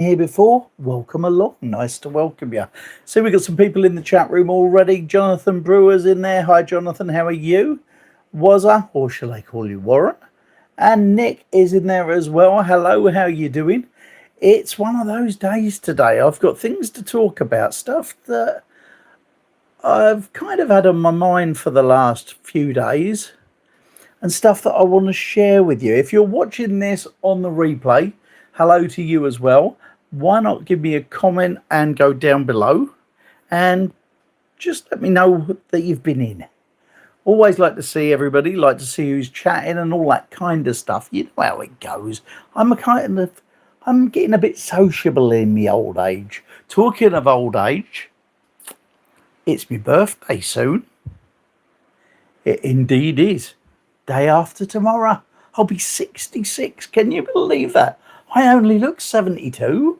here before, welcome along. Nice to welcome you. So we've got some people in the chat room already. Jonathan Brewer's in there. Hi, Jonathan. How are you? Wazza, or shall I call you Warren? And Nick is in there as well. Hello, how are you doing? It's one of those days today. I've got things to talk about, stuff that I've kind of had on my mind for the last few days, and stuff that I want to share with you. If you're watching this on the replay, hello to you as well. Why not give me a comment and go down below and just let me know that you've been in. Always like to see everybody, like to see who's chatting and all that kind of stuff. You know how it goes. I'm getting a bit sociable in my old age. Talking of old age, it's my birthday soon. It indeed is. Day after tomorrow. I'll be 66. Can you believe that? I only look 72.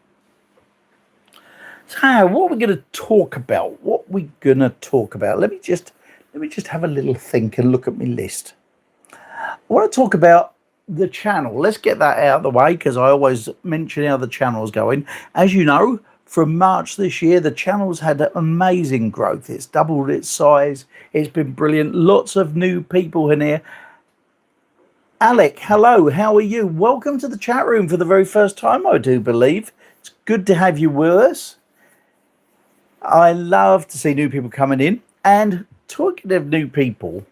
So what are we going to talk about? Let me just have a little think and look at my list. I want to talk about the channel. Let's get that out of the way, because I always mention how the channel's going. As you know, from March this year, the channel's had amazing growth. It's doubled its size. It's been brilliant. Lots of new people in here. Alec, hello, how are you? Welcome to the chat room for the very first time, I do believe. It's good to have you with us. I love to see new people coming in. And talking of new people,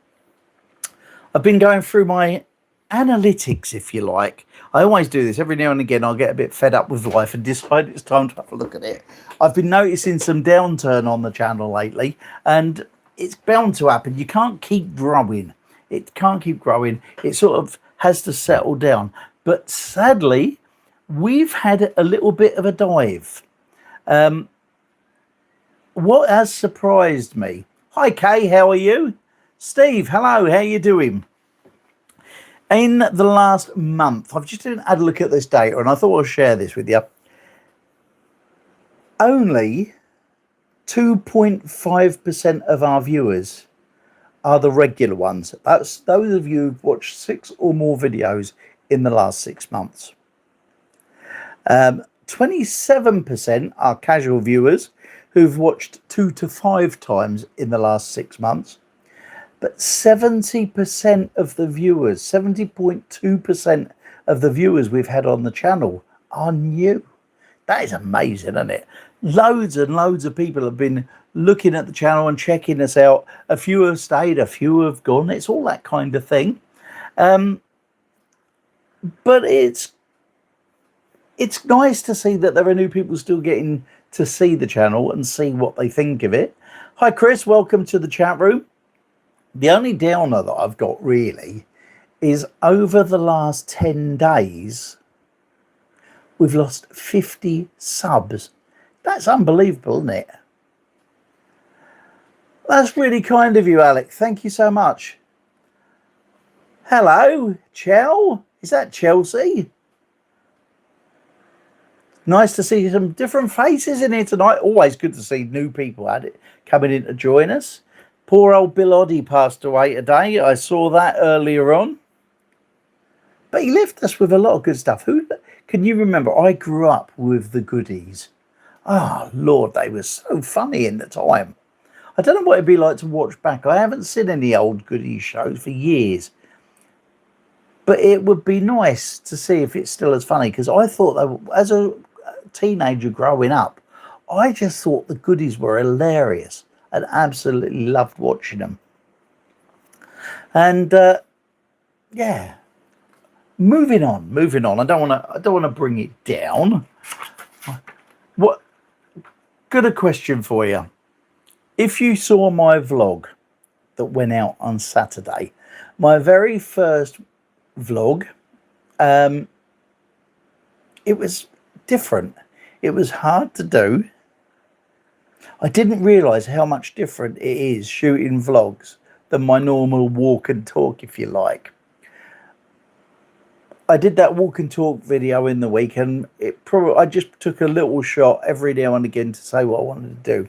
I've been going through my analytics, if you like. I always do this. Every now and again, I'll get a bit fed up with life and decide it's time to have a look at it. I've been noticing some downturn on the channel lately, and it's bound to happen. You can't keep growing. It can't keep growing. It sort of has to settle down. But sadly, we've had a little bit of a dive. What has surprised me? Hi, Kay, how are you? Steve, hello, how you doing? In the last month, I've just had a look at this data, and I thought I'd share this with you. Only 2.5% of our viewers are the regular ones. That's those of you who've watched 6 or more videos in the last 6 months. 27% are casual viewers who've watched 2 to 5 times in the last 6 months. But 70% of the viewers, 70.2% of the viewers we've had on the channel are new. That is amazing, isn't it? Loads and loads of people have been looking at the channel and checking us out. A few have stayed, a few have gone. It's all that kind of thing. But it's nice to see that there are new people still getting to see the channel and see what they think of it. Hi, Chris. Welcome to the chat room. The only downer that I've got really is over the last 10 days, we've lost 50 subs. That's unbelievable, isn't it? That's really kind of you, Alec. Thank you so much. Hello, Chel. Is that Chelsea? Nice to see some different faces in here tonight. Always good to see new people at it coming in to join us. Poor old Bill Oddie passed away today. I saw that earlier on. But he left us with a lot of good stuff. Who can you remember? I grew up with the Goodies. Oh, Lord, they were so funny in the time. I don't know what it'd be like to watch back. I haven't seen any old Goodies shows for years. But it would be nice to see if it's still as funny, because I thought, as a teenager growing up, I just thought the Goodies were hilarious and absolutely loved watching them. And yeah, moving on. I don't want to bring it down. What? Got a question for you. If you saw my vlog that went out on Saturday, my very first vlog, it was different. It was hard to do. I didn't realize how much different it is shooting vlogs than my normal walk and talk, if you like. I did that walk and talk video in the week, and I just took a little shot every now and again to say what I wanted to do.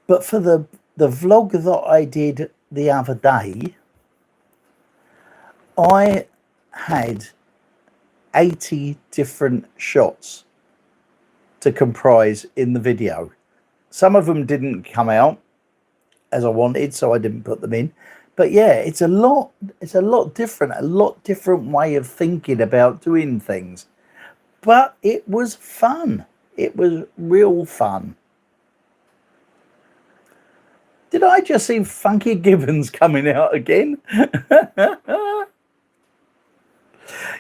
But for the vlog that I did the other day, I had 80 different shots to comprise in the video. Some of them didn't come out as I wanted, so I didn't put them in. But yeah, it's a lot different, a lot different way of thinking about doing things. But it was fun. It was real fun. Did I just see Funky Gibbons coming out again?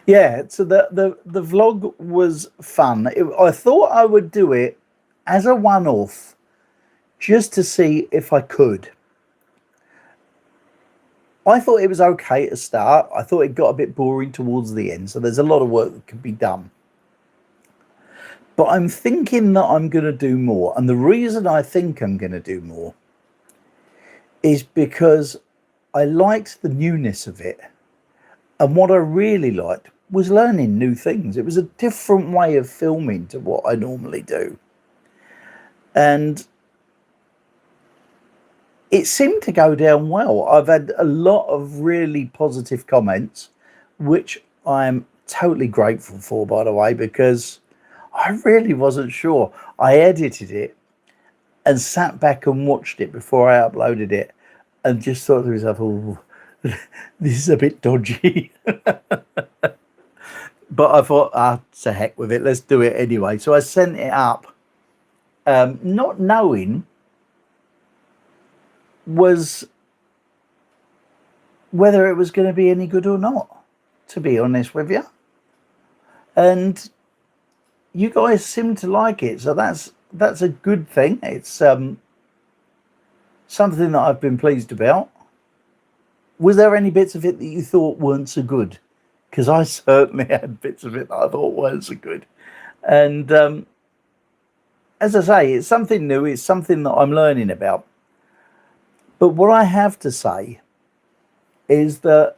Yeah, so the vlog was fun. I thought I would do it as a one-off just to see if I could. I thought it was okay to start. I thought it got a bit boring towards the end, so there's a lot of work that could be done. But I'm thinking that I'm going to do more. And the reason I think I'm going to do more is because I liked the newness of it. And what I really liked was learning new things. It was a different way of filming to what I normally do. And it seemed to go down well. I've had a lot of really positive comments, which I'm totally grateful for, by the way, because I really wasn't sure. I edited it and sat back and watched it before I uploaded it and just thought to myself, oh, this is a bit dodgy. But I thought, to heck with it, let's do it anyway. So I sent it up, not knowing whether it was going to be any good or not, to be honest with you. And you guys seem to like it, so that's a good thing. It's something that I've been pleased about. Was there any bits of it that you thought weren't so good? Because I certainly had bits of it that I thought weren't so good. And as I say, it's something new. It's something that I'm learning about. But what I have to say is that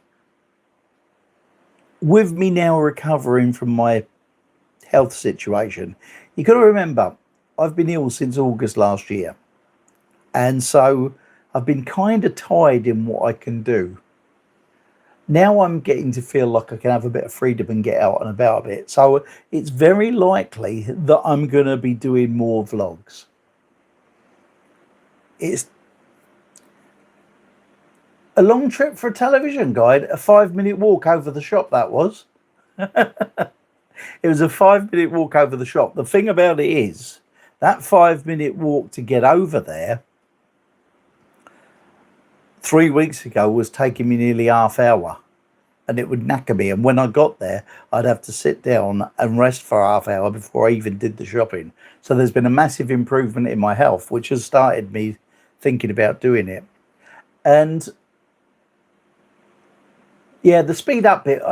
with me now recovering from my health situation, you got to remember, I've been ill since August last year. And so I've been kind of tied in what I can do. Now I'm getting to feel like I can have a bit of freedom and get out and about a bit. So it's very likely that I'm going to be doing more vlogs. It's a long trip for a television guide, a 5-minute walk over the shop, that was. It was a 5-minute walk over the shop. The thing about it is, that 5-minute walk to get over there 3 weeks ago was taking me nearly half hour, and it would knacker me. And when I got there, I'd have to sit down and rest for half hour before I even did the shopping. So there's been a massive improvement in my health, which has started me thinking about doing it. And yeah, the speed up bit,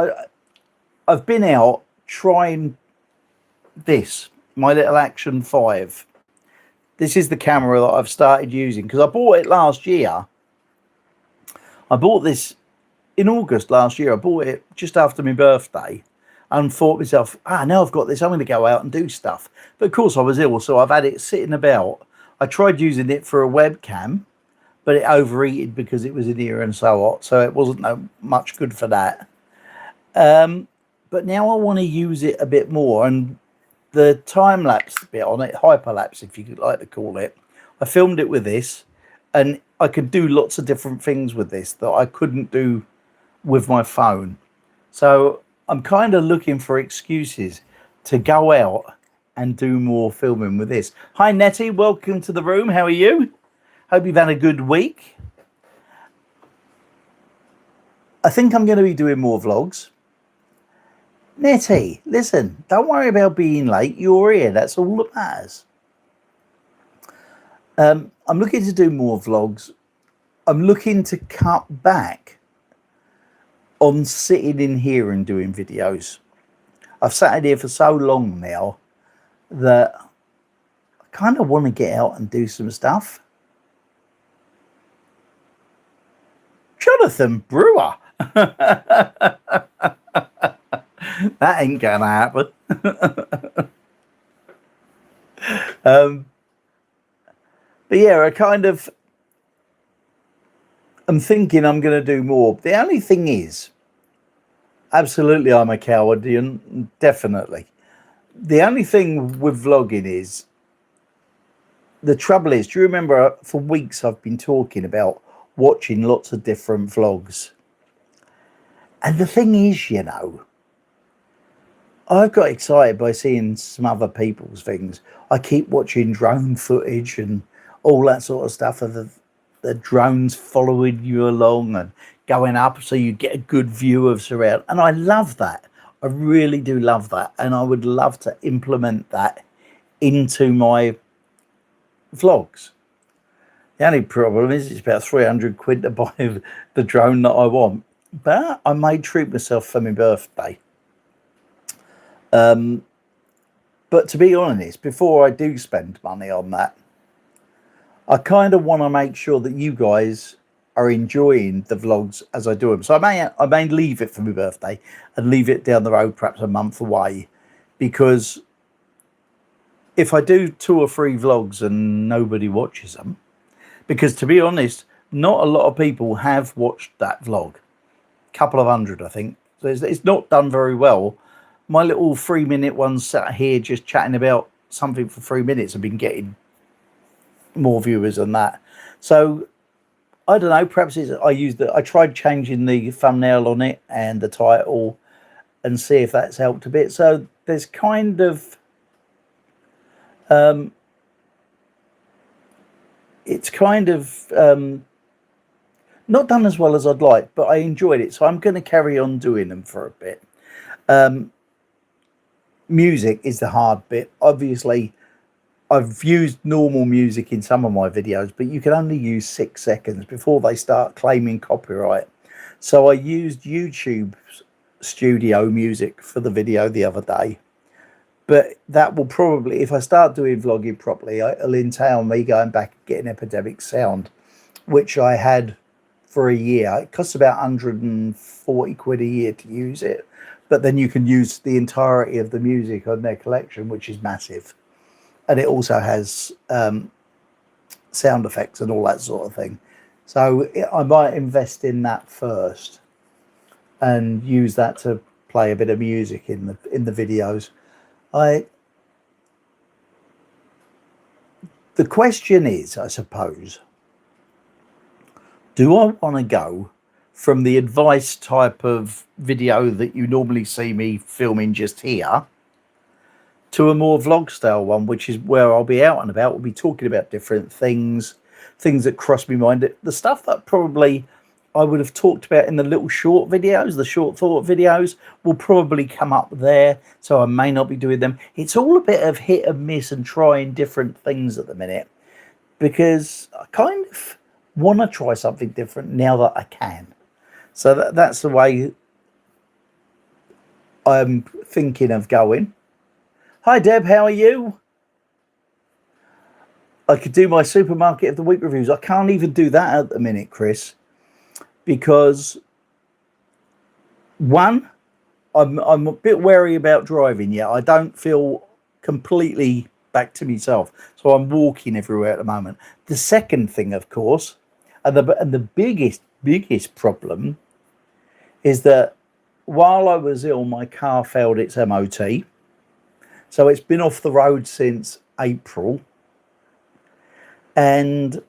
I've been out trying this, my little Action 5. This is the camera that I've started using because I bought it last year. I bought this in August last year. I bought it just after my birthday and thought to myself, now I've got this, I'm going to go out and do stuff. But of course I was ill, so I've had it sitting about. I tried using it for a webcam, but it overheated because it was in here and so hot, so it wasn't much good for that. But now I want to use it a bit more, and the time-lapse bit on it, hyperlapse if you could like to call it, I filmed it with this, and I could do lots of different things with this that I couldn't do with my phone. So I'm kind of looking for excuses to go out and do more filming with this. Hi Nettie, welcome to the room. How are you? Hope you've had a good week. I think I'm going to be doing more vlogs. Nettie, listen, don't worry about being late. You're here. That's all that matters. I'm looking to do more vlogs. I'm looking to cut back on sitting in here and doing videos. I've sat in here for so long now that I kind of want to get out and do some stuff. Jonathan Brewer. That ain't gonna happen. But yeah, I'm thinking I'm going to do more. The only thing is, absolutely I'm a coward, definitely. The only thing with vlogging is, the trouble is, do you remember for weeks I've been talking about watching lots of different vlogs? And the thing is, I've got excited by seeing some other people's things. I keep watching drone footage and all that sort of stuff of the drones following you along and going up so you get a good view of surround. And I love that. I really do love that. And I would love to implement that into my vlogs. The only problem is it's about 300 quid to buy the drone that I want. But I may treat myself for my birthday. But to be honest, before I do spend money on that, I kind of want to make sure that you guys are enjoying the vlogs as I do them. So I may leave it for my birthday and leave it down the road, perhaps a month away, because if I do 2 or 3 vlogs and nobody watches them, because to be honest, not a lot of people have watched that vlog, a couple of hundred, I think. So it's not done very well. My little 3-minute ones sat here just chatting about something for 3 minutes have been getting more viewers than that. So I don't know, perhaps I tried changing the thumbnail on it and the title and see if that's helped a bit. So there's kind of it's kind of not done as well as I'd like, but I enjoyed it, so I'm going to carry on doing them for a bit. Music is the hard bit. Obviously, I've used normal music in some of my videos, but you can only use 6 seconds before they start claiming copyright. So I used YouTube studio music for the video the other day. But that will probably, if I start doing vlogging properly, it'll entail me going back and getting Epidemic Sound, which I had for a year. It costs about 140 quid a year to use it. But then you can use the entirety of the music on their collection, which is massive. And it also has sound effects and all that sort of thing. So I might invest in that first and use that to play a bit of music in the videos. The question is, I suppose, do I want to go from the advice type of video that you normally see me filming just here to a more vlog style one, which is where I'll be out and about. We'll be talking about different things that cross my mind. The stuff that probably I would have talked about in the little short videos, the short thought videos, will probably come up there. So I may not be doing them. It's all a bit of hit and miss and trying different things at the minute, because I kind of want to try something different now that I can. So that's the way I'm thinking of going. Hi, Deb, how are you? I could do my supermarket of the week reviews. I can't even do that at the minute, Chris, because one, I'm a bit wary about driving yet. I don't feel completely back to myself, so I'm walking everywhere at the moment. The second thing, of course, and the biggest problem is that while I was ill, my car failed its MOT. So it's been off the road since April. And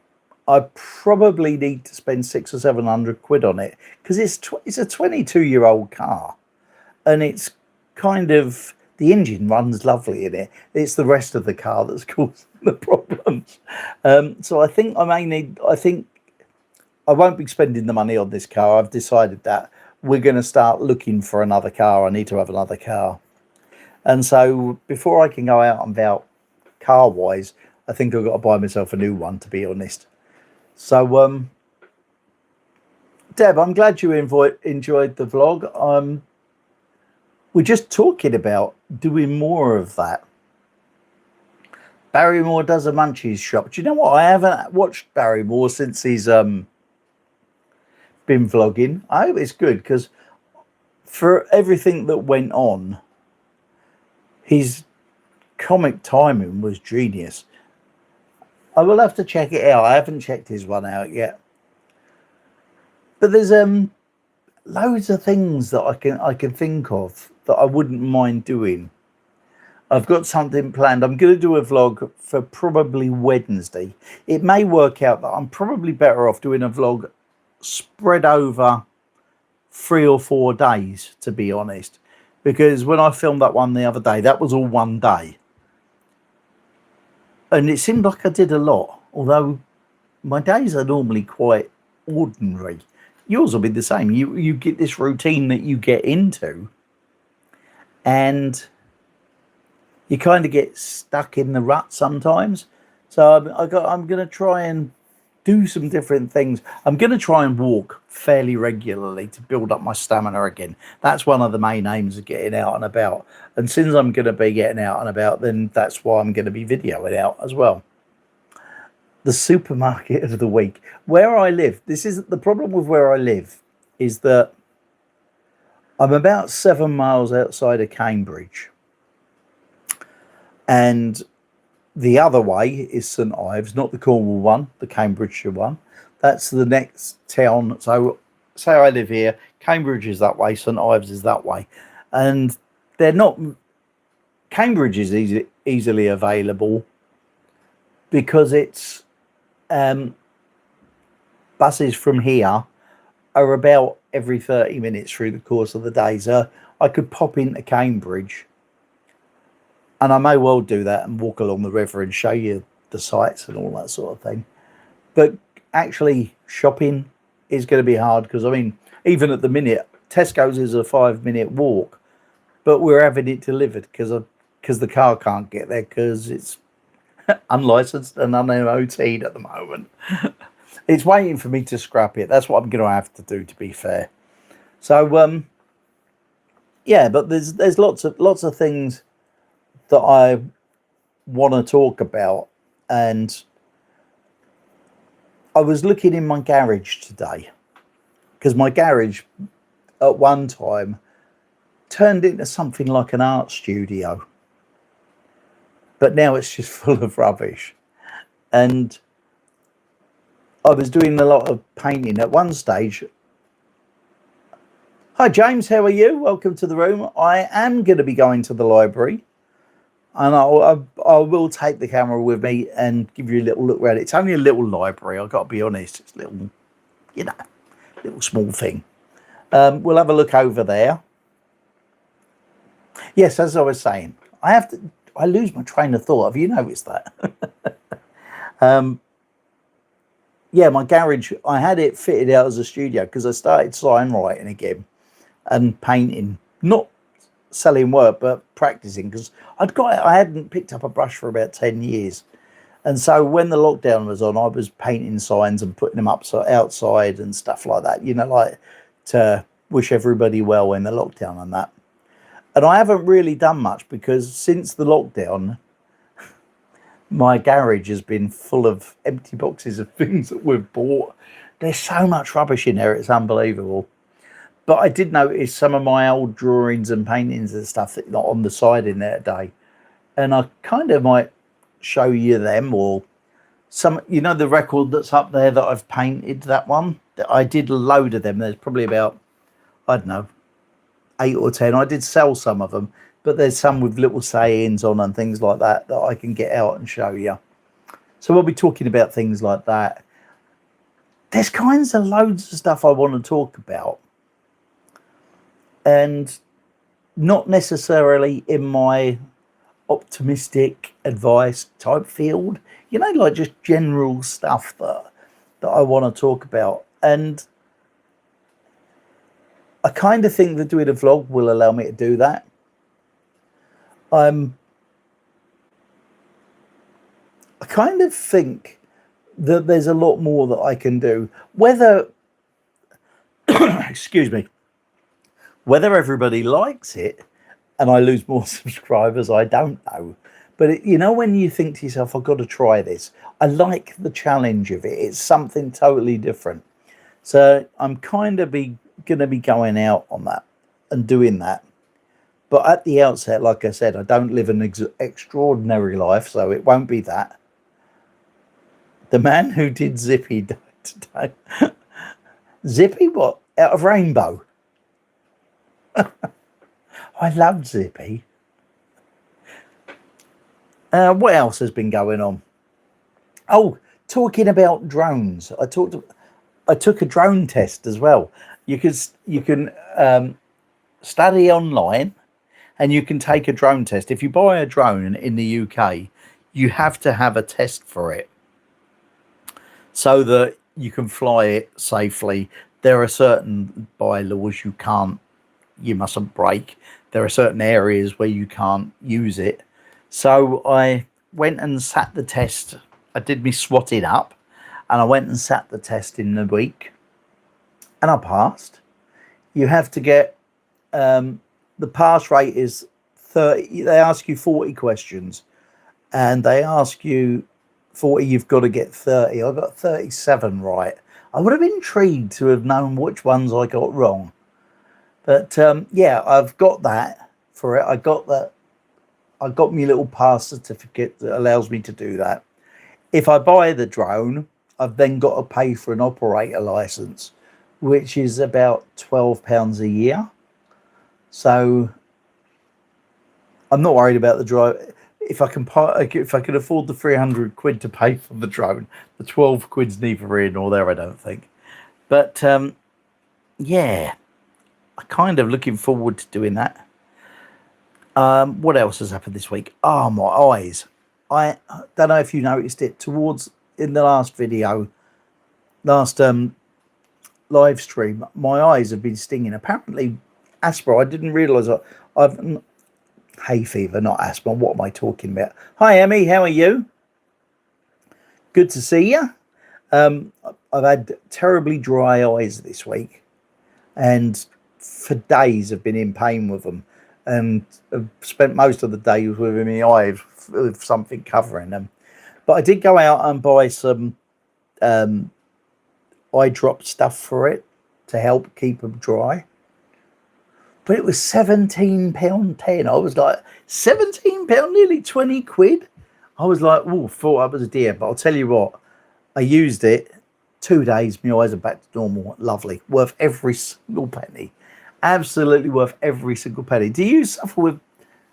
I probably need to spend 600 or 700 quid on it, because it's a 22-year-old car. And it's kind of, the engine runs lovely in it. It's the rest of the car that's causing the problems. So I think I won't be spending the money on this car. I've decided that we're going to start looking for another car. I need to have another car. And so before I can go out and about car-wise, I think I've got to buy myself a new one, to be honest. So, Deb, I'm glad you enjoyed the vlog. We're just talking about doing more of that. Barrymore does a munchies shop. Do you know what? I haven't watched Barrymore since he's been vlogging. I hope it's good, because for everything that went on, his comic timing was genius. I will have to check it out. I haven't checked his one out yet. But there's loads of things that I can think of that I wouldn't mind doing. I've got something planned. I'm going to do a vlog for probably Wednesday. It may work out that I'm probably better off doing a vlog spread over 3 or 4 days, to be honest, because when I filmed that one the other day, that was all one day, and it seemed like I did a lot, although my days are normally quite ordinary. Yours will be the same. You get this routine that you get into, and you kind of get stuck in the rut sometimes. So I'm going to try and do some different things. I'm going to try and walk fairly regularly to build up my stamina again. That's one of the main aims of getting out and about. And since I'm going to be getting out and about, then that's why I'm going to be videoing out as well. The supermarket of the week. Where I live, this is the problem with where I live, is that I'm about 7 miles outside of Cambridge. And the other way is St Ives, not the Cornwall one, the Cambridgeshire one. That's the next town. So say I live here, Cambridge is that way, St Ives is that way. And they're not, Cambridge is easily available because it's, buses from here are about every 30 minutes through the course of the day. So I could pop into Cambridge, and I may well do that and walk along the river and show you the sights and all that sort of thing. But actually shopping is going to be hard because, I mean, even at the minute, Tesco's is a 5-minute walk, but we're having it delivered because the car can't get there because it's unlicensed and un-MOT'd at the moment. It's waiting for me to scrap it. That's what I'm going to have to do, to be fair. So, yeah, but there's lots of things that I want to talk about, and I was looking in my garage today because my garage at one time turned into something like an art studio, but now it's just full of rubbish. And I was doing a lot of painting at one stage. Hi James, how are you? Welcome to the room. I am going to be going to the library, and I will take the camera with me and give you a little look around. It's only a little library, I've got to be honest. It's a little, you know, little small thing. We'll have a look over there. Yes, as I was saying, I lose my train of thought. Have you noticed that? Yeah, my garage, I had it fitted out as a studio because I started sign writing again and painting, not selling work, but practicing, because I hadn't picked up a brush for about 10 years. And so when the lockdown was on, I was painting signs and putting them up outside and stuff like that, you know, like to wish everybody well in the lockdown and that. And I haven't really done much because since the lockdown, my garage has been full of empty boxes of things that we've bought. There's so much rubbish in there, it's unbelievable. But I did notice some of my old drawings and paintings and stuff that not on the side in there today. And I kind of might show you them, or some, you know, the record that's up there that I've painted, that one. I did a load of them. There's probably about, I don't know, 8 or 10. I did sell some of them, but there's some with little sayings on and things like that that I can get out and show you. So we'll be talking about things like that. There's kinds of loads of stuff I want to talk about, and not necessarily in my optimistic advice type field, you know, like just general stuff that I want to talk about. And I kind of think that doing a vlog will allow me to do that. I kind of think that there's a lot more that I can do. Whether, excuse me, whether everybody likes it and I lose more subscribers, I don't know. But, you know, when you think to yourself, I've got to try this, I like the challenge of it. It's something totally different. So I'm kind of going to be going out on that and doing that. But at the outset, like I said, I don't live an extraordinary life, so it won't be that. The man who did Zippy died today. Zippy what? Out of Rainbow. I loved Zippy. What else has been going on? Oh, talking about drones, I took a drone test as well. You can study online, and you can take a drone test. If you buy a drone in the UK, you have to have a test for it so that you can fly it safely. There are certain bylaws you mustn't break. There are certain areas where you can't use it. So I went and sat the test. I did me swatted up, and I went and sat the test in the week, and I passed. You have to get the pass rate is 30. They ask you 40 questions, and they ask you 40. You've got to get 30. I got 37 right. I would have been intrigued to have known which ones I got wrong. But yeah, I've got that for it. I got that. I got my little pass certificate that allows me to do that. If I buy the drone, I've then got to pay for an operator license, which is about £12 a year. So I'm not worried about the drive. If I can afford the 300 quid to pay for the drone, the 12 quid's neither here nor there, I don't think. But yeah, I'm kind of looking forward to doing that. What else has happened this week? Oh, my eyes. I don't know if you noticed it towards in the last video, last live stream, my eyes have been stinging. Apparently, asthma. I didn't realise I've hay fever, not asthma. What am I talking about? Hi, Emmy. How are you? Good to see you. I've had terribly dry eyes this week, and for days I've been in pain with them, and I've spent most of the day with my eyes with something covering them. But I did go out and buy some eye drop stuff for it to help keep them dry. But it was £17.10. I was like, £17, nearly 20 quid. I was like, oh, thought I was a dear. But I'll tell you what, I used it 2 days. My eyes are back to normal. Lovely. Worth every single penny. Absolutely worth every single penny. Do you suffer with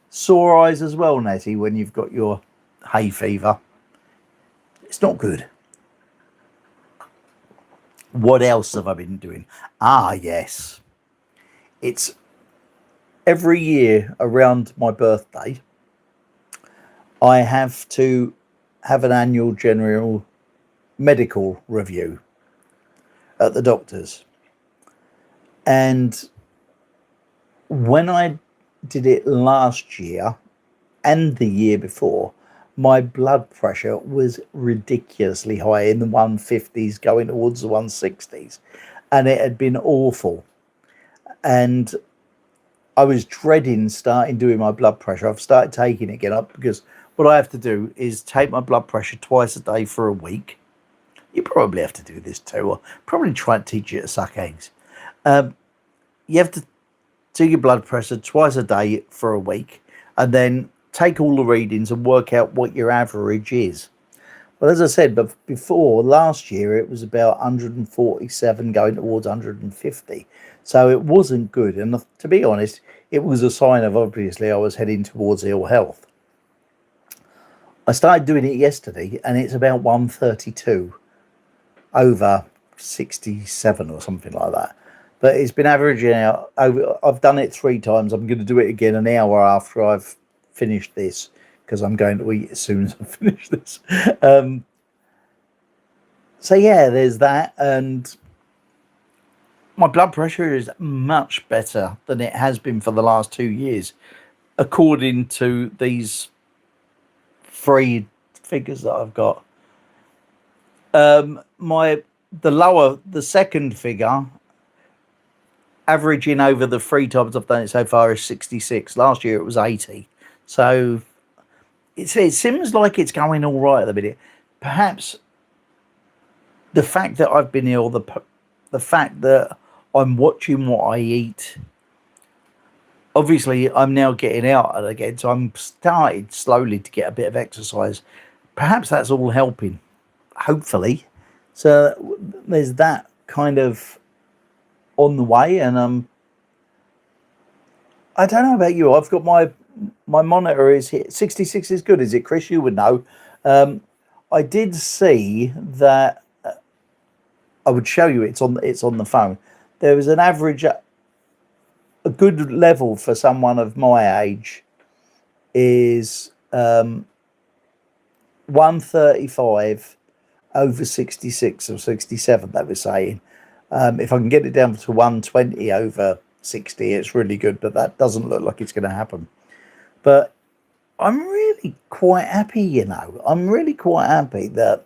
sore eyes as well, Nettie, when you've got your hay fever? It's not good. What else have I been doing? Ah, yes. It's every year around my birthday, I have to have an annual general medical review at the doctor's. And when I did it last year and the year before, my blood pressure was ridiculously high, in the 150s going towards the 160s, and it had been awful. And I was dreading starting doing my blood pressure. I've started taking it again up, because what I have to do is take my blood pressure twice a day for a week. You probably have to do this too, or probably try and teach you to suck eggs. You have to do your blood pressure twice a day for a week, and then take all the readings and work out what your average is. Well, as I said, but before last year, it was about 147 going towards 150. So it wasn't good. And to be honest, it was a sign of, obviously, I was heading towards ill health. I started doing it yesterday, and it's about 132 over 67 or something like that. But it's been averaging out. I've done it 3 times. I'm going to do it again an hour after I've finished this, because I'm going to eat as soon as I finish this. So yeah, there's that. And my blood pressure is much better than it has been for the last 2 years, according to these 3 figures that I've got. The second figure, averaging over the 3 times I've done it so far, is 66. Last year it was 80. So it seems like it's going all right at the minute. Perhaps the fact that I've been ill, the fact that I'm watching what I eat. Obviously, I'm now getting out again, so I'm started slowly to get a bit of exercise. Perhaps that's all helping, hopefully. So there's that kind of on the way, and I don't know about you. I've got my monitor is here. 66 is good, is it, Chris? You would know. I did see that. I would show you. It's on the phone. There was an average, a good level for someone of my age is 135 over 66 or 67. They were saying. If I can get it down to 120 over 60, it's really good. But that doesn't look like it's going to happen. But I'm really quite happy, I'm really quite happy that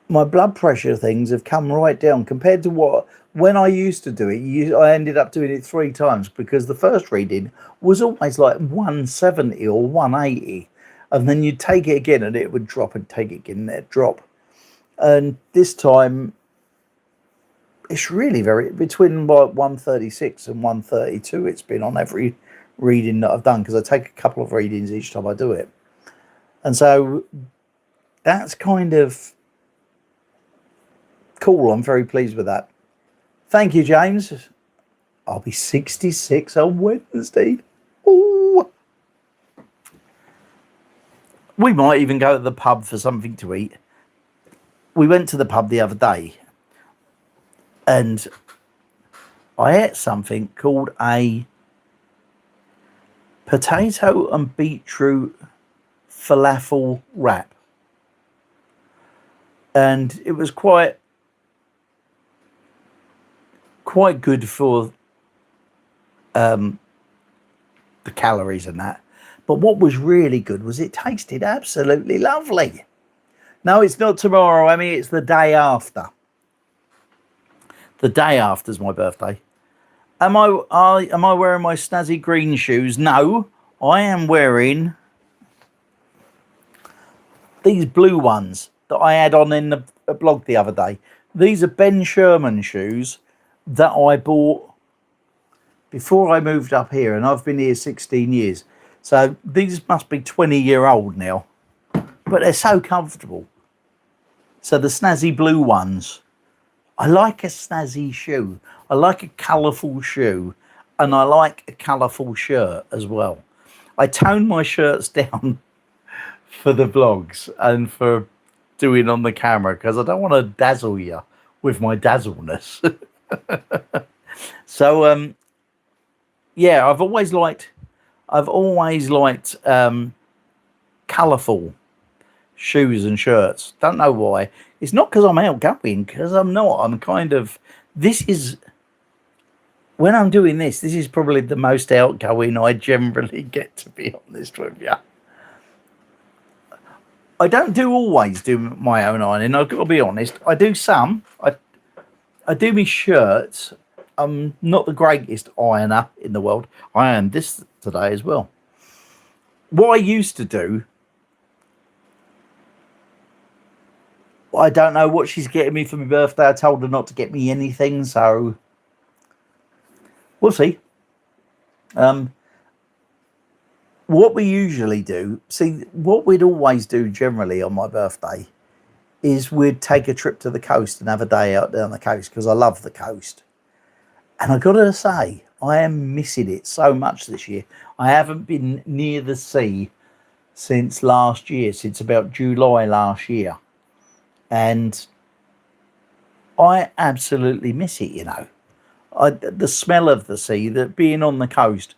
my blood pressure things have come right down compared to what when I used to do it. I ended up doing it 3 times because the first reading was always like 170 or 180, and then you'd take it again and it would drop, and take it again and it'd drop. And this time it's really very between like 136 and 132. It's been on every reading that I've done because I take a couple of readings each time I do it, and so that's kind of cool. I'm very pleased with that. Thank you, James. I'll be 66 on Wednesday. Ooh. We might even go to the pub for something to eat. We went to the pub the other day and I ate something called a potato and beetroot falafel wrap. And it was quite good for the calories and that. But what was really good was it tasted absolutely lovely. No, it's not tomorrow, I mean, it's the day after. The day after's my birthday. Am I wearing my snazzy green shoes? No, I am wearing these blue ones that I had on in the blog the other day. These are Ben Sherman shoes that I bought before I moved up here, and I've been here 16 years. So these must be 20-year-old now, but they're so comfortable. So the snazzy blue ones. I like a snazzy shoe. I like a colourful shoe, and I like a colourful shirt as well. I tone my shirts down for the vlogs and for doing on the camera because I don't want to dazzle you with my dazzleness. So yeah, I've always liked colourful shoes and shirts. Don't know why. It's not because I'm outgoing, because I'm not. I'm kind of, when I'm doing this is probably the most outgoing I generally get, to be honest with you. I don't always do my own ironing, I've got to be honest. I do some. I do my shirts. I'm not the greatest ironer in the world. I ironed this today as well. What I used to do, I don't know what she's getting me for my birthday. I told her not to get me anything, so we'll see. What we usually do, what we'd always do generally on my birthday is we'd take a trip to the coast and have a day out there on the coast because I love the coast. And I got to say, I am missing it so much this year. I haven't been near the sea since last year, since about July last year. And I absolutely miss it, the smell of the sea, that being on the coast.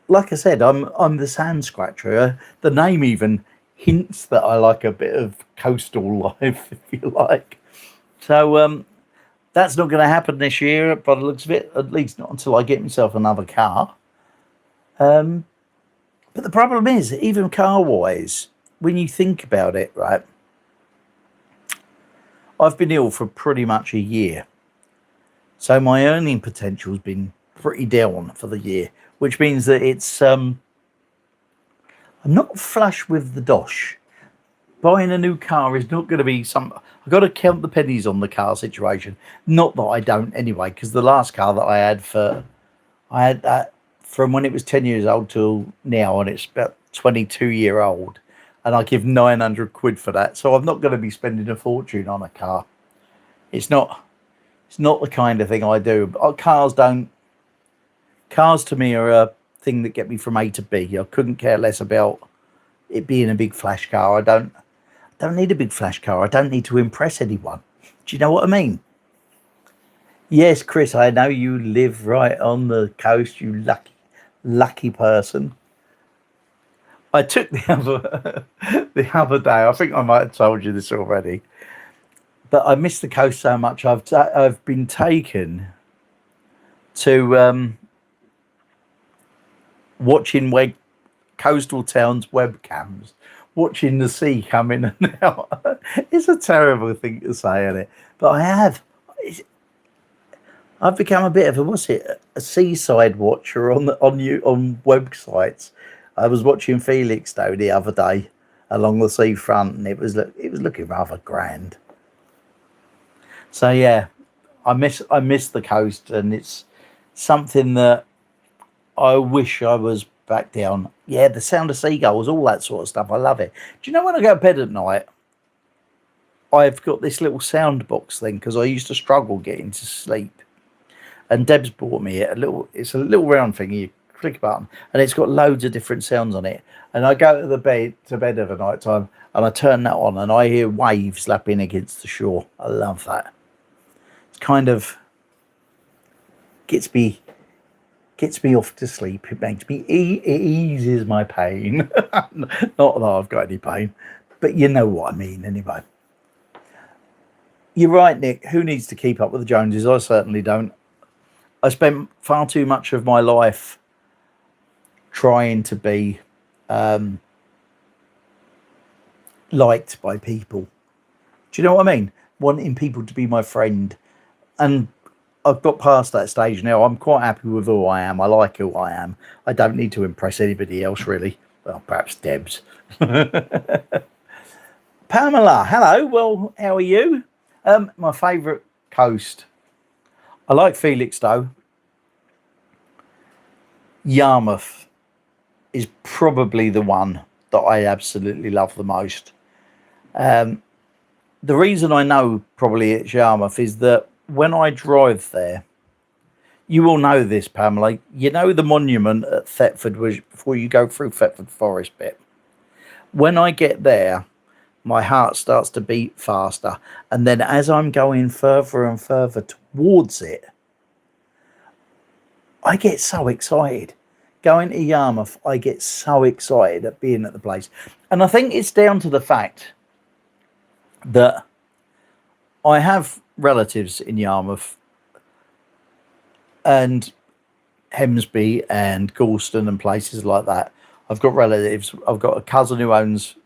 Like I said, I'm the sand scratcher. The name even hints that I like a bit of coastal life, if you like. So that's not going to happen this year, by the looks of it, at least not until I get myself another car. But the problem is, even car-wise, when you think about it, right, I've been ill for pretty much a year. So my earning potential has been pretty down for the year, which means that it's I'm not flush with the dosh. Buying a new car is not going to be some. I've got to count the pennies on the car situation. Not that I don't anyway, because the last car that I had that from when it was 10 years old till now, and it's about 22-year-old, and I give 900 quid for that. So I'm not going to be spending a fortune on a car. It's not the kind of thing I do. Cars don't Cars to me are a thing that get me from A to B. I couldn't care less about it being a big flash car. I don't need a big flash car. I don't need to impress anyone. Do you know what I mean? Yes, Chris, I know you live right on the coast, you lucky person. I took the other the other day. I think I might have told you this already, but I miss the coast so much. I've been taken to watching coastal towns webcams, watching the sea come in and out. It's a terrible thing to say, isn't it? But I have. I've become a bit of a seaside watcher on websites. I was watching Felix though the other day along the seafront, and it was looking rather grand. So yeah, I miss the coast, and it's something that I wish I was back down. Yeah, the sound of seagulls, all that sort of stuff. I love it. Do you know when I go to bed at night, I've got this little sound box thing because I used to struggle getting to sleep. And Deb's bought me it's a little round thing. You click a button and it's got loads of different sounds on it. And I go to bed of a night time and I turn that on and I hear waves lapping against the shore. I love that. It's kind of gets me off to sleep. It makes me it eases my pain. Not that I've got any pain, but you know what I mean anyway. You're right, Nick. Who needs to keep up with the Joneses? I certainly don't. I spent far too much of my life trying to be liked by people. Do you know what I mean? Wanting people to be my friend. And I've got past that stage now. I'm quite happy with who I am. I like who I am. I don't need to impress anybody else, really. Well, perhaps Debs. Pamela, hello. Well, how are you? My favourite coast. I like Felixstowe. Yarmouth is probably the one that I absolutely love the most. The reason I know probably it's Yarmouth is that when I drive there, you will know this, Pamela. You know the monument at Thetford before you go through Thetford Forest bit. When I get there, my heart starts to beat faster. And then as I'm going further and further towards it, I get so excited. Going to Yarmouth, I get so excited at being at the place. And I think it's down to the fact that I have relatives in Yarmouth and Hemsby and Galston and places like that. I've got relatives. I've got a cousin who owns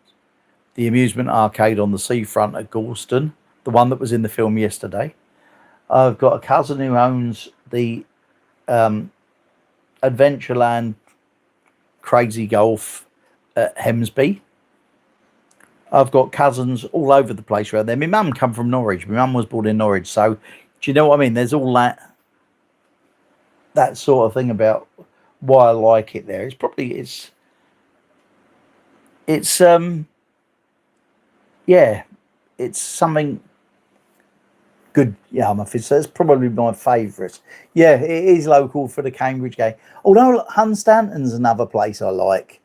the amusement arcade on the seafront at Galston, the one that was in the film yesterday. I've got a cousin who owns the Adventureland Crazy Golf at Hemsby. I've got cousins all over the place around there. My mum come from Norwich. My mum was born in Norwich. So do you know what I mean? There's all that sort of thing about why I like it there. It's yeah, it's something good. Yarmouth is that's probably my favourite. Yeah, it is local for the Cambridge game. Although Hunstanton's another place I like.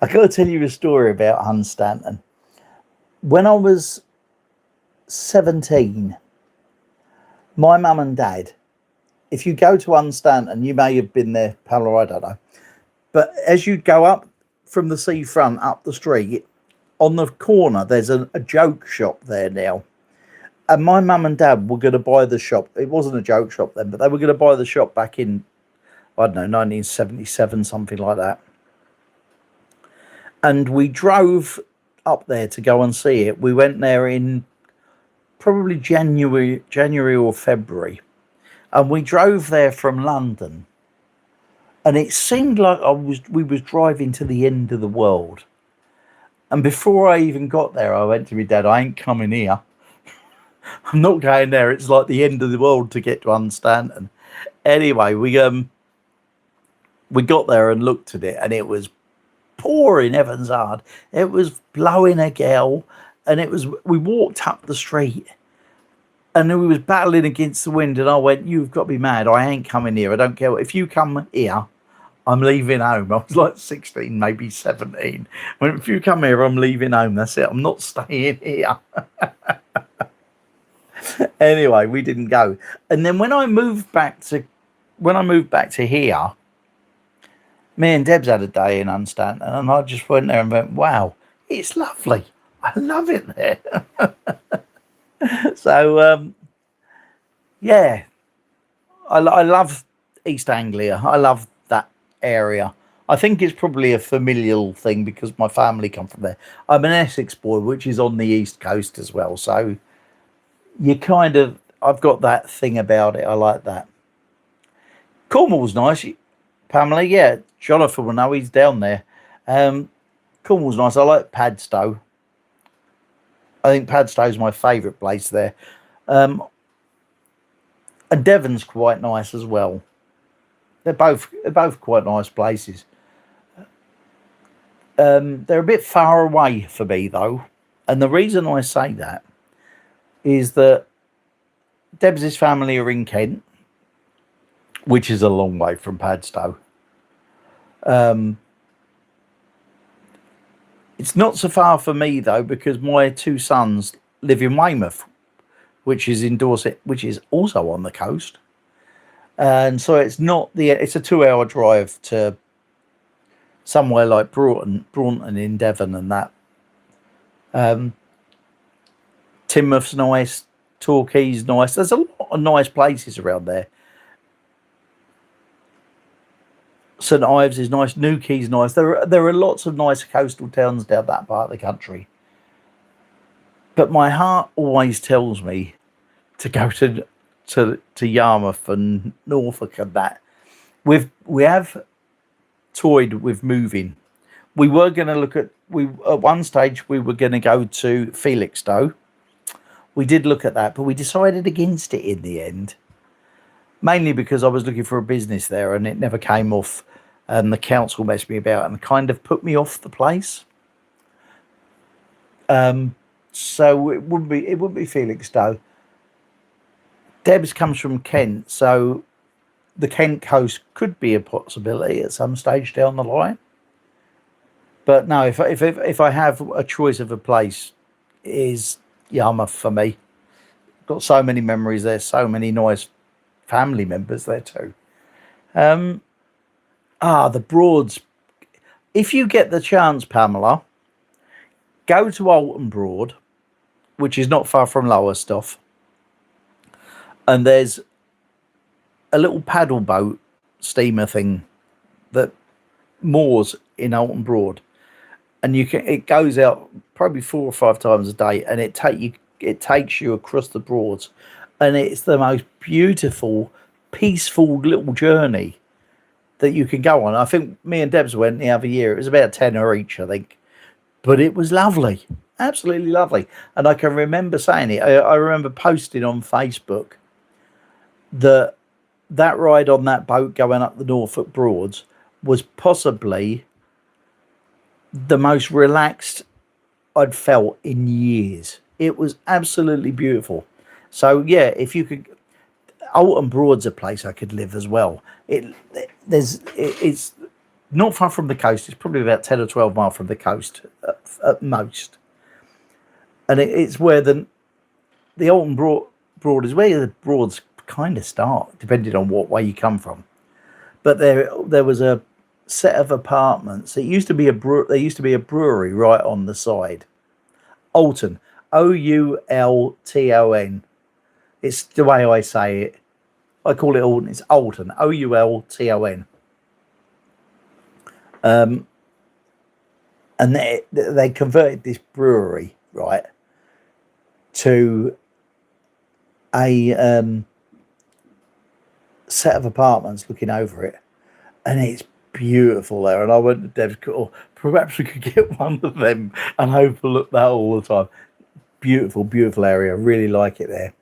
I got to tell you a story about Hunstanton. When I was 17, my mum and dad, if you go to Hunstanton, you may have been there, Pamela, I don't know. But as you go up from the seafront up the street, on the corner, there's a joke shop there now. And my mum and dad were going to buy the shop. It wasn't a joke shop then, but they were going to buy the shop back in, I don't know, 1977, something like that. And we drove up there to go and see it. We went there in probably January or February. And we drove there from London. And it seemed like we was driving to the end of the world. And before I even got there, I went to my dad, I ain't coming here. I'm not going there. It's like the end of the world to get to Hunstanton. Anyway, we got there and looked at it, and it was pouring heavens hard. It was blowing a gale, and we walked up the street, And then we was battling against the wind, and I went, "You've got to be mad! I ain't coming here. I don't care if you come here. I'm leaving home." I was like 16, maybe 17. When if you come here, I'm leaving home. That's it. I'm not staying here. Anyway, we didn't go. And then when I moved back to here, me and Debs had a day in Unstanton, and I just went there and went, "Wow, it's lovely. I love it there." So yeah, I love East Anglia. I love that area. I think it's probably a familial thing because my family come from there. I'm an Essex boy, which is on the east coast as well. So I've got that thing about it. I like that. Cornwall's nice, Pamela. Yeah, Jonathan will know, he's down there. Cornwall's nice. I like Padstow. I think Padstow's my favourite place there. And Devon's quite nice as well. They're both quite nice places. They're a bit far away for me though, and the reason I say that is that Debs' family are in Kent, which is a long way from Padstow. It's not so far for me though, because my two sons live in Weymouth, which is in Dorset, which is also on the coast. And so it's a 2-hour drive to somewhere like Braunton in Devon and that. Teignmouth's nice, Torquay's nice. There's a lot of nice places around there. St Ives is nice, Newquay's nice. There are lots of nice coastal towns down that part of the country. But my heart always tells me to go to Yarmouth and Norfolk and that. We have toyed with moving. We were going to look at one stage we were going to go to Felixstowe. We did look at that, but we decided against it in the end. Mainly because I was looking for a business there and it never came off, and the council messed me about and kind of put me off the place. So it wouldn't be Felixstowe. Debs comes from Kent, so the Kent coast could be a possibility at some stage down the line. But no, if I have a choice of a place, it is Yarmouth for me. Got so many memories there, so many nice family members there too. The Broads. If you get the chance, Pamela, go to Alton Broad, which is not far from Lowestoft, and there's a little paddle boat steamer thing that moors in Alton Broad, and it goes out probably 4 or 5 times a day, and it takes you across the Broads, and it's the most beautiful, peaceful little journey that you can go on. I think me and Debs went the other year. It was about 10 each, I think, but it was lovely, absolutely lovely. And I can remember saying it. I remember posting on Facebook that ride on that boat going up the Norfolk Broads was possibly the most relaxed I'd felt in years. It was absolutely beautiful. So yeah, if you could, Alton Broad's a place I could live as well. It's not far from the coast. It's probably about 10 or 12 miles from the coast at most. And it's where the Alton Broad is where the Broads kind of start, depending on what way you come from. But there was a set of apartments. There used to be a brewery right on the side. Alton, Oulton. It's the way I say it. I call it Alton. It's Alton, Oulton. And they converted this brewery, right, to a set of apartments looking over it, and it's beautiful there. And I went to Deb's, perhaps we could get one of them and overlook that all the time. Beautiful, beautiful area. Really like it there.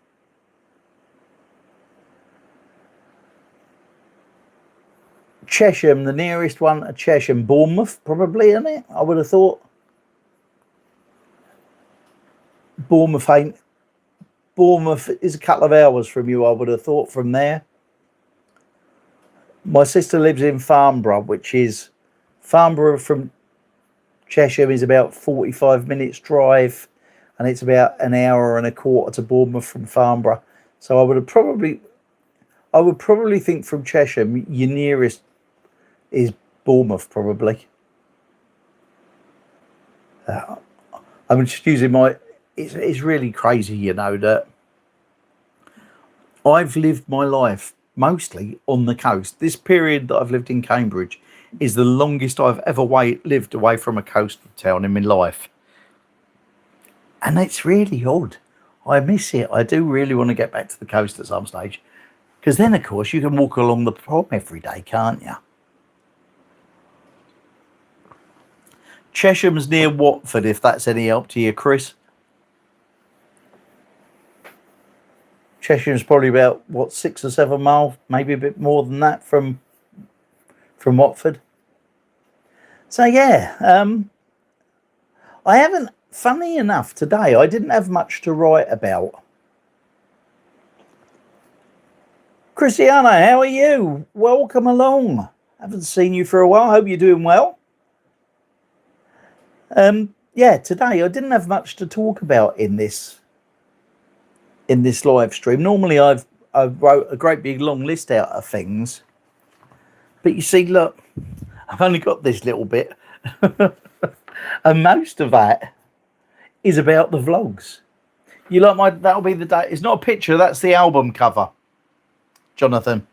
Chesham, the nearest one to Chesham, Bournemouth, probably, isn't it? I would have thought. Bournemouth ain't Bournemouth is a couple of hours from you, I would have thought, from there. My sister lives in Farnborough, which is Farnborough from Cheshire is about 45 minutes drive, and it's about an hour and a quarter to Bournemouth from Farnborough. So I would probably think from Cheshire, your nearest is Bournemouth, probably. I'm just using my. It's really crazy, you know, that I've lived my life mostly on the coast. This period that I've lived in Cambridge is the longest I've ever lived away from a coastal town in my life. And it's really odd. I miss it. I do really want to get back to the coast at some stage. Because then, of course, you can walk along the prom every day, can't you? Chesham's near Watford, if that's any help to you, Chris. Chesham's probably about, what, 6 or 7 miles, maybe a bit more than that from Watford. So, yeah, I haven't, funny enough, today, I didn't have much to write about. Cristiano, how are you? Welcome along. Haven't seen you for a while. Hope you're doing well. Yeah, today I didn't have much to talk about in this live stream. Normally I wrote a great big long list out of things, but you see, look, I've only got this little bit, and most of that is about the vlogs. You like that'll be the day. It's not a picture. That's the album cover, Jonathan.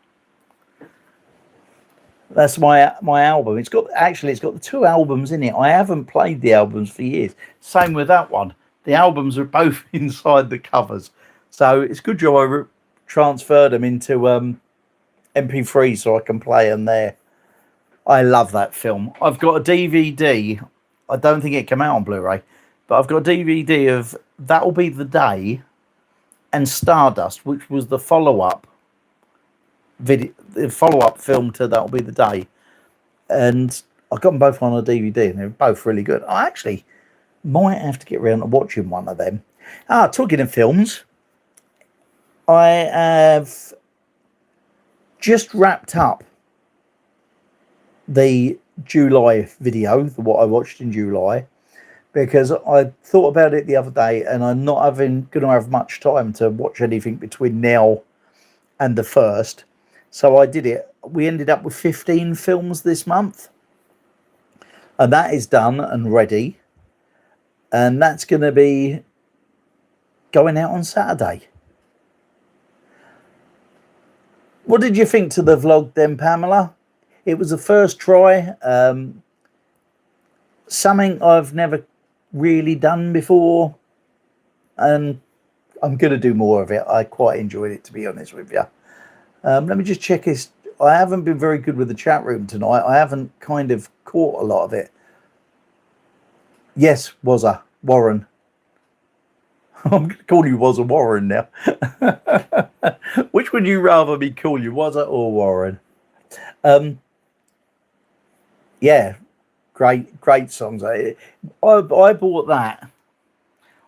That's my album. It's got the 2 albums in it. I haven't played the albums for years. Same with that one. The albums are both inside the covers. So it's good job I transferred them into MP3 so I can play them there. I love that film. I've got a DVD. I don't think it came out on Blu-ray, but I've got a DVD of That'll Be the Day and Stardust, which was the follow-up video, the follow-up film to That'll Be the Day, and I got them both on a DVD, and they're both really good. I actually might have to get around to watching one of them. Talking of films, I have just wrapped up the July video, what I watched in July, because I thought about it the other day, and I'm not going to have much time to watch anything between now and the 1st. So I did it. We ended up with 15 films this month. And that is done and ready. And that's going to be going out on Saturday. What did you think to the vlog then, Pamela? It was the first try. Something I've never really done before. And I'm going to do more of it. I quite enjoyed it, to be honest with you. Let me just check this. I haven't been very good with the chat room tonight. I haven't kind of caught a lot of it. Yes, Warren. I'm going to call you Warren now. Which would you rather me call you, or Warren? Yeah, great songs. I bought that.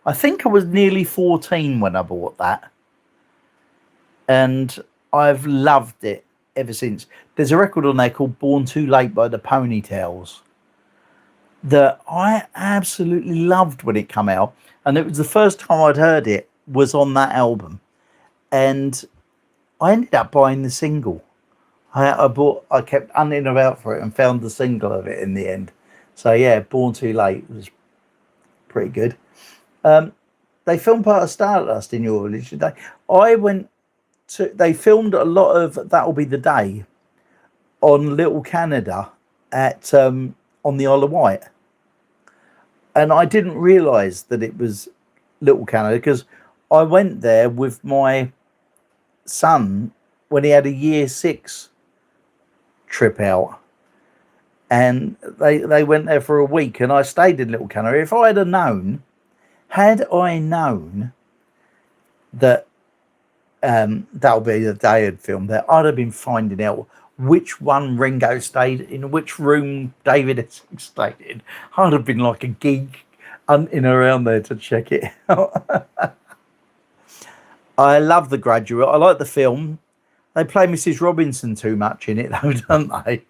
I think I was nearly 14 when I bought that. And I've loved it ever since. There's a record on there called Born Too Late by the Ponytails that I absolutely loved when it came out. And it was the first time I'd heard it was on that album. And I ended up buying the single. I kept hunting about for it and found the single of it in the end. So yeah, Born Too Late was pretty good. They filmed part of Stardust in your village today. They filmed a lot of That'll Be the Day on Little Canada on the Isle of Wight. And I didn't realise that it was Little Canada because I went there with my son when he had a year 6 trip out. And they went there for a week and I stayed in Little Canada. If I had known that That'll Be the Day had filmed there, I'd have been finding out which one Ringo stayed in, which room David Essex stayed in. I'd have been like a geek hunting around there to check it out. I love The Graduate. I like the film. They play Mrs. Robinson too much in it, though, don't they?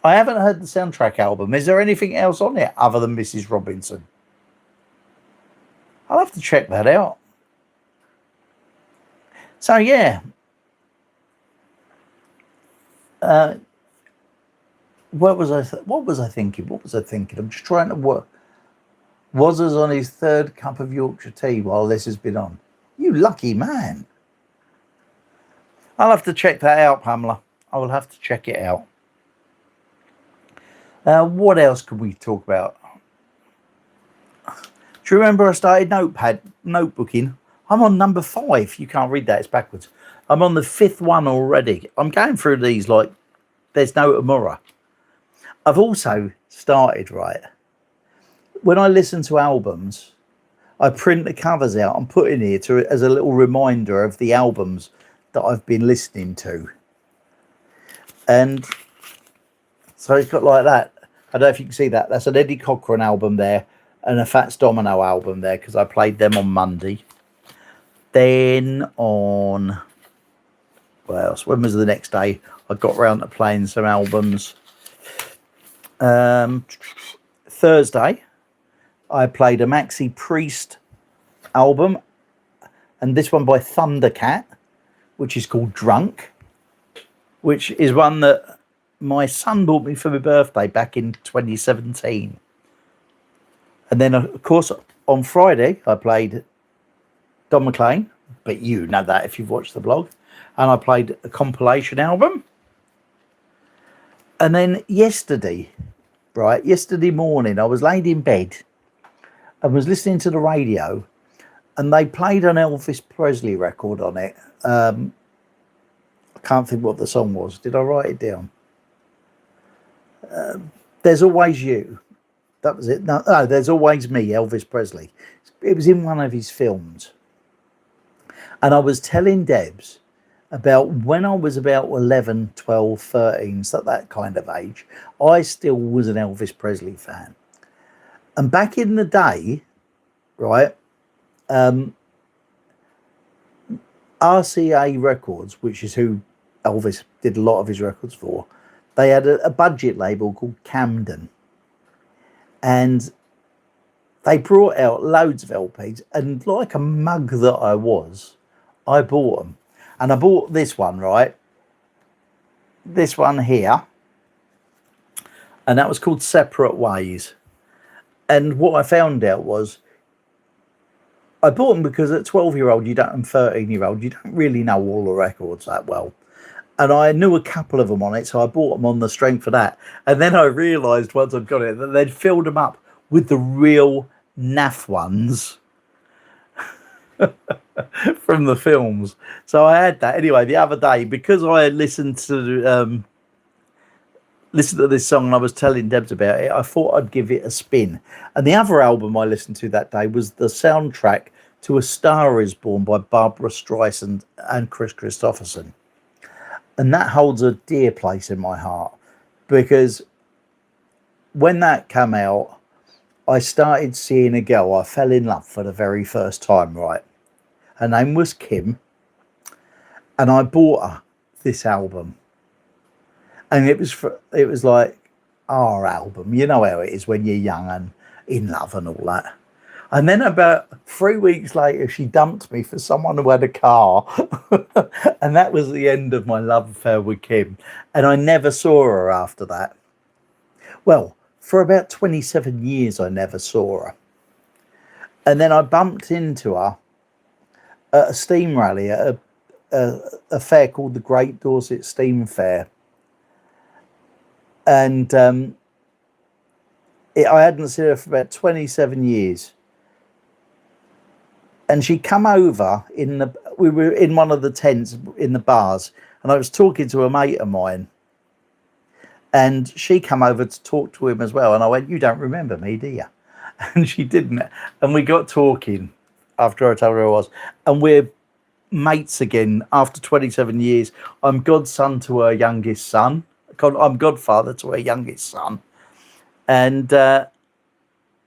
I haven't heard the soundtrack album. Is there anything else on it other than Mrs. Robinson? I'll have to check that out. So yeah, uh, what was I? What was I thinking? What was I thinking? I'm just trying to work. Was us on his third cup of Yorkshire tea while this has been on? You lucky man. I'll have to check that out, Pamela. I will have to check it out. What else could we talk about? Do you remember I started notebooking? I'm on number 5. You can't read that, it's backwards. I'm on the 5th one already. I'm going through these like there's no tomorrow. I've also started, right? When I listen to albums, I print the covers out and put in here as a little reminder of the albums that I've been listening to. And so it's got like that. I don't know if you can see that. That's an Eddie Cochran album there and a Fats Domino album there because I played them on Monday. Then on, what else? When was the next day? I got round to playing some albums. Thursday, I played a Maxi Priest album, and this one by Thundercat, which is called Drunk, which is one that my son bought me for my birthday back in 2017. And then, of course, on Friday, I played Don McLean, but you know that if you've watched the blog. And I played a compilation album. And then yesterday morning, I was laid in bed and was listening to the radio, and they played an Elvis Presley record on it. I can't think what the song was. Did I write it down? There's Always You. That was it. No, There's Always Me, Elvis Presley. It was in one of his films. And I was telling Debs about when I was about 11, 12, 13, so that kind of age, I still was an Elvis Presley fan. And back in the day, right, RCA Records, which is who Elvis did a lot of his records for, they had a budget label called Camden. And they brought out loads of LPs, and like a mug that I was, I bought them. And I bought this one, right? This one here. And that was called Separate Ways. And what I found out was I bought them because at 12-year-old and 13-year-old, you don't really know all the records that well. And I knew a couple of them on it, so I bought them on the strength of that. And then I realised once I'd got it that they'd filled them up with the real naff ones from the films. So I had that. Anyway, the other day, because I had listened to this song and I was telling Debs about it, I thought I'd give it a spin. And the other album I listened to that day was the soundtrack to A Star Is Born by Barbra Streisand and Chris Christopherson. And that holds a dear place in my heart because when that came out, I started seeing a girl I fell in love for the very first time, right? Her name was Kim, and I bought her this album. And it was like our album. You know how it is when you're young and in love and all that. And then about 3 weeks later, she dumped me for someone who had a car. And that was the end of my love affair with Kim. And I never saw her after that. Well, for about 27 years, I never saw her. And then I bumped into her at a steam rally at a fair called the Great Dorset Steam Fair. And I hadn't seen her for about 27 years. And she come over we were in one of the tents in the bars, and I was talking to a mate of mine, and she come over to talk to him as well. And I went, "You don't remember me, do you?" And she didn't. And we got talking after I told her I was, and we're mates again after 27 years. I'm godson to her youngest son. I'm godfather to her youngest son. And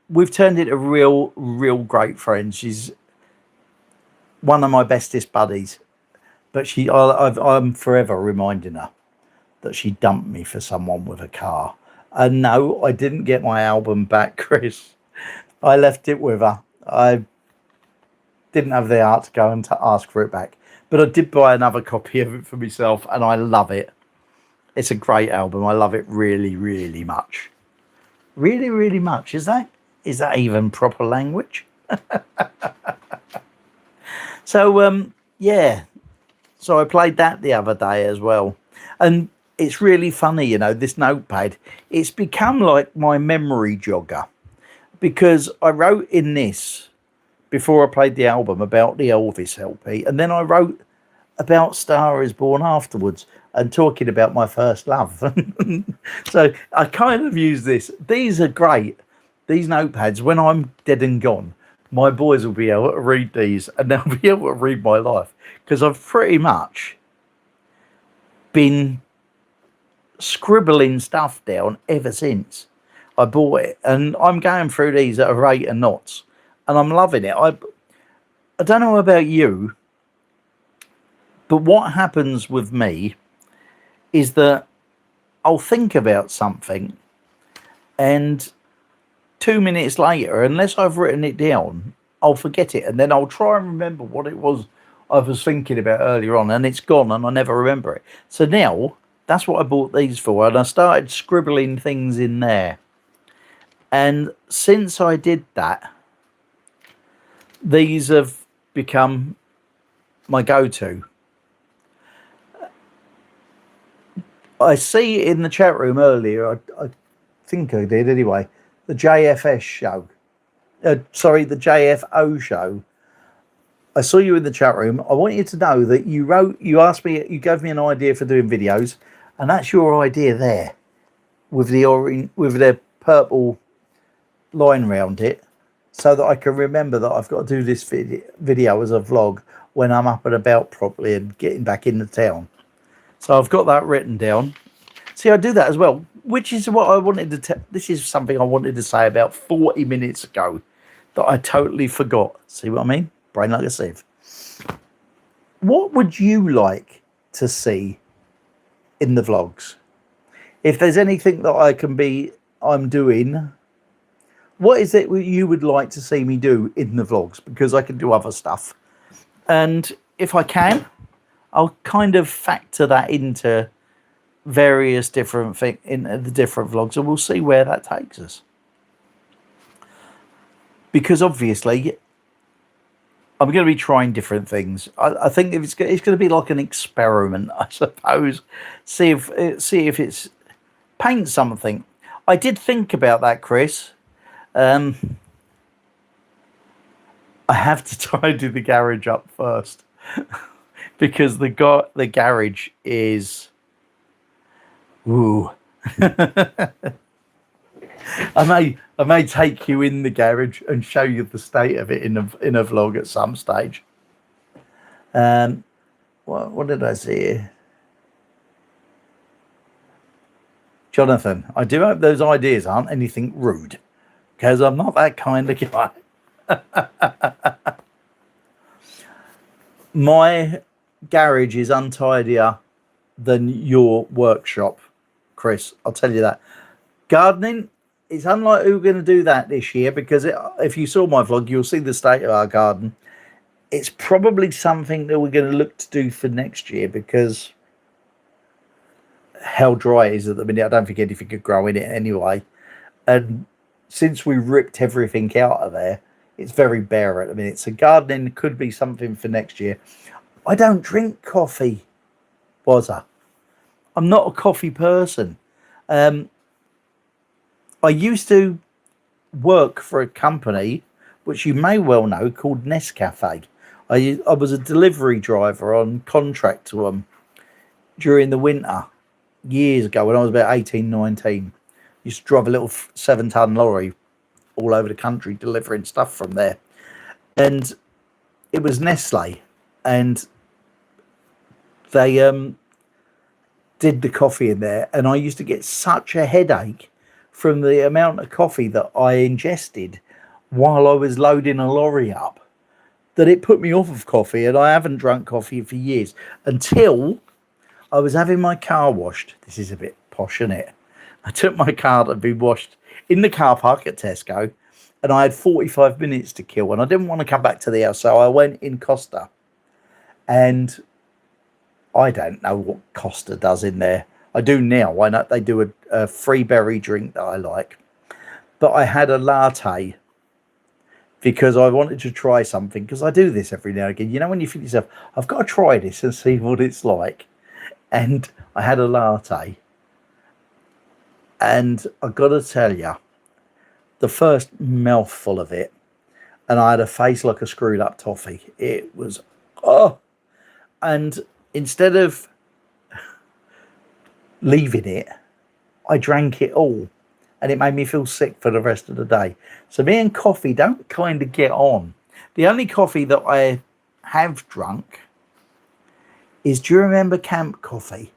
we've turned into real great friends. She's one of my bestest buddies, but I'm forever reminding her that she dumped me for someone with a car. And no, I didn't get my album back, Chris. I left it with her. I didn't have the heart to go and ask for it back. But I did buy another copy of it for myself, and I love it. It's a great album. I love it really much. Really much. Is that even proper language? So yeah. So I played that the other day as well. And it's really funny, this notepad. It's become like my memory jogger, because I wrote in this before I played the album about the Elvis LP, and then I wrote about Star Is Born afterwards and talking about my first love. So I kind of use this. These are great. These notepads, when I'm dead and gone, my boys will be able to read these and they'll be able to read my life, because I've pretty much been scribbling stuff down ever since I bought it. And I'm going through these at a rate of knots and I'm loving it. I don't know about you, but what happens with me is that I'll think about something and 2 minutes later, unless I've written it down, I'll forget it. And then I'll try and remember what it was I was thinking about earlier on, and it's gone and I never remember it. So now that's what I bought these for. And I started scribbling things in there. And since I did that, these have become my go-to. I see in the chat room earlier, I think I did anyway, the JFS show. Sorry, the JFO show. I saw you in the chat room. I want you to know that you asked me, you gave me an idea for doing videos, and that's your idea there, with the orange, with the purple line around it, so that I can remember that I've got to do this video as a vlog when I'm up and about properly and getting back into town. So I've got that written down. See, I do that as well, which is what I wanted to this is something I wanted to say about 40 minutes ago that I totally forgot. See what I mean? Brain like a sieve. What would you like to see in the vlogs? If there's anything that I'm doing, what is it you would like to see me do in the vlogs? Because I can do other stuff. And if I can, I'll kind of factor that into various different things in the different vlogs, and we'll see where that takes us. Because obviously, I'm going to be trying different things. I think it's going to be like an experiment, I suppose. See if it's paint something. I did think about that, Chris. I have to try and do the garage up first. Because the garage is, ooh. I may take you in the garage and show you the state of it in a vlog at some stage. What did I see here? Jonathan, I do hope those ideas aren't anything rude, because I'm not that kind of guy. My garage is untidier than your workshop, Chris. I'll tell you that. Gardening, it's unlikely we're going to do that this year, because if you saw my vlog, you'll see the state of our garden. It's probably something that we're going to look to do for next year, because how dry it is at the minute. I don't think anything could grow in it anyway. And since we ripped everything out of there, it's very bare at the minute. So gardening could be something for next year. I don't drink coffee, I'm not a coffee person. I used to work for a company, which you may well know, called Nescafe. I was a delivery driver on contract to them during the winter, years ago, when I was about 18, 19. Used to drive a little 7-ton lorry all over the country delivering stuff from there. And it was Nestle, and they did the coffee in there, and I used to get such a headache from the amount of coffee that I ingested while I was loading a lorry up that it put me off of coffee, and I haven't drunk coffee for years until I was having my car washed. This is a bit posh, isn't it? I took my car to be washed in the car park at Tesco, and I had 45 minutes to kill, and I didn't want to come back to the house, so I went in Costa. And I don't know what Costa does in there. I do now. I know they do a free berry drink that I like. But I had a latte because I wanted to try something, because I do this every now and again. You know, when you think to yourself, I've got to try this and see what it's like. And I had a latte. And I got to tell you, the first mouthful of it, and I had a face like a screwed up toffee. It was, oh. And instead of leaving it, I drank it all, and it made me feel sick for the rest of the day. So me and coffee don't kind of get on. The only coffee that I have drunk is, do you remember Camp Coffee?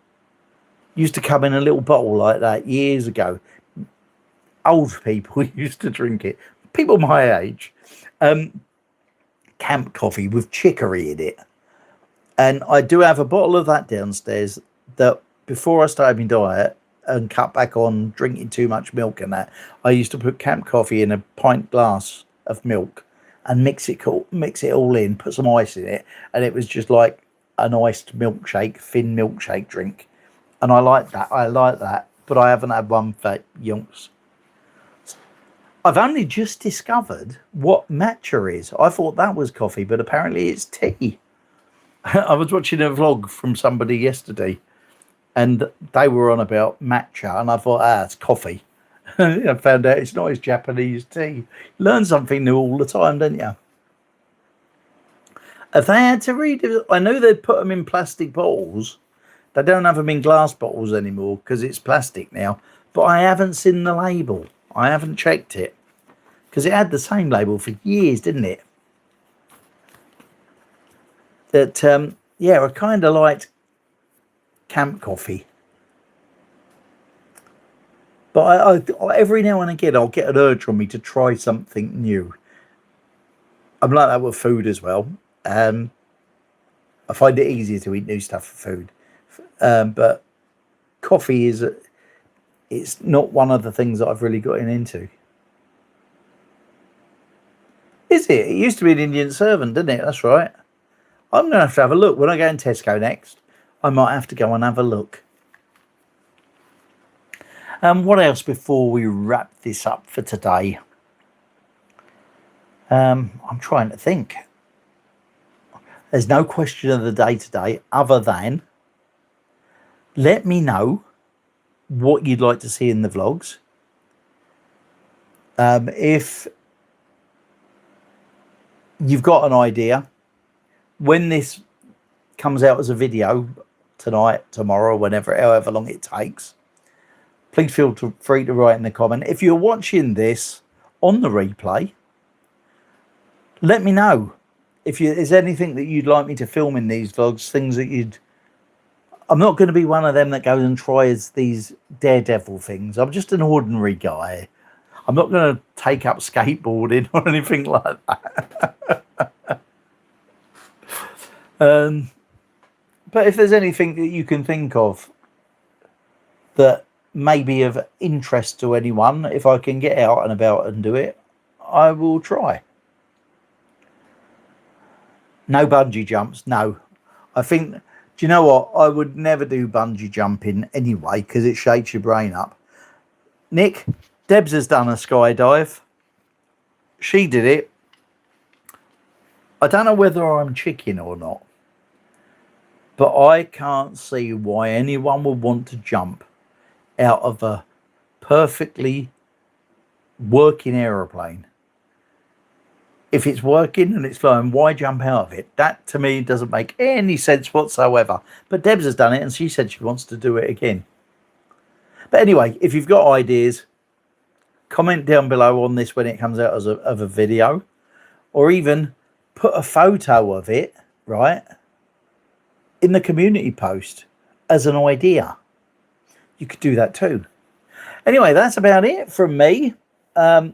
Used to come in a little bottle like that years ago. Old people used to drink it. People my age. Camp Coffee with chicory in it. And I do have a bottle of that downstairs that before I started my diet and cut back on drinking too much milk and that, I used to put Camp Coffee in a pint glass of milk and mix it all in, put some ice in it, and it was just like an iced milkshake, thin milkshake drink. And I like that, but I haven't had one for yonks. I've only just discovered what matcha is. I thought that was coffee, but apparently it's tea. I was watching a vlog from somebody yesterday, and they were on about matcha, and I thought, it's coffee. I found out it's not, it's Japanese tea. You learn something new all the time, don't you? If they had to read it, I know they'd put them in plastic bottles. They don't have them in glass bottles anymore because it's plastic now. But I haven't seen the label. I haven't checked it, because it had the same label for years, didn't it? That, yeah, I kind of liked Camp Coffee. But I every now and again, I'll get an urge on me to try something new. I'm like that with food as well. I find it easier to eat new stuff for food. But coffee it's not one of the things that I've really gotten into. Is it? It used to be an Indian servant, didn't it? That's right. I'm going to have a look. When I go in Tesco next, I might have to go and have a look. What else before we wrap this up for today? I'm trying to think. There's no question of the day today other than let me know what you'd like to see in the vlogs. If you've got an idea, when this comes out as a video tonight, tomorrow, whenever, however long it takes, please feel free to write in the comment. If you're watching this on the replay, let me know if there's anything that you'd like me to film in these vlogs, things that I'm not going to be one of them that goes and tries these daredevil things. I'm just an ordinary guy. I'm not going to take up skateboarding or anything like that. But if there's anything that you can think of that may be of interest to anyone, if I can get out and about and do it, I will try. No bungee jumps, no. I think, do you know what? I would never do bungee jumping anyway, because it shakes your brain up. Nick, Debs has done a skydive. She did it. I don't know whether I'm chicken or not, but I can't see why anyone would want to jump out of a perfectly working aeroplane. If it's working and it's flying, why jump out of it? That to me doesn't make any sense whatsoever. But Debs has done it, and she said she wants to do it again. But anyway, if you've got ideas, comment down below on this when it comes out as a video, or even put a photo of it, right, in the community post as an idea. You could do that too. Anyway, that's about it from me. Hi,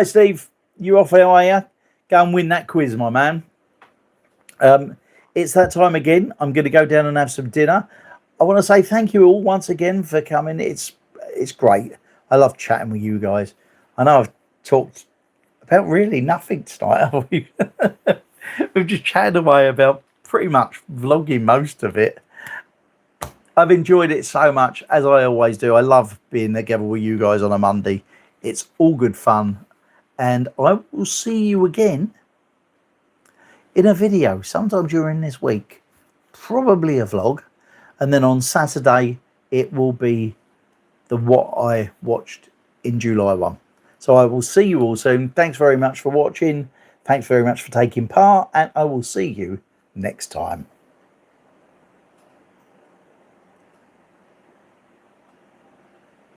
Steve. You off, how are you? Go and win that quiz, my man. It's that time again. I'm going to go down and have some dinner. I want to say thank you all once again for coming. It's great. I love chatting with you guys. I know I've talked about really nothing tonight, have we? We've just chatted away about pretty much vlogging most of it. I've enjoyed it so much, as I always do. I love being together with you guys on a Monday. It's all good fun. And I will see you again in a video sometime during this week. Probably a vlog. And then on Saturday, it will be the what I watched in July one. So I will see you all soon. Thanks very much for watching. Thanks very much for taking part. And I will see you next time.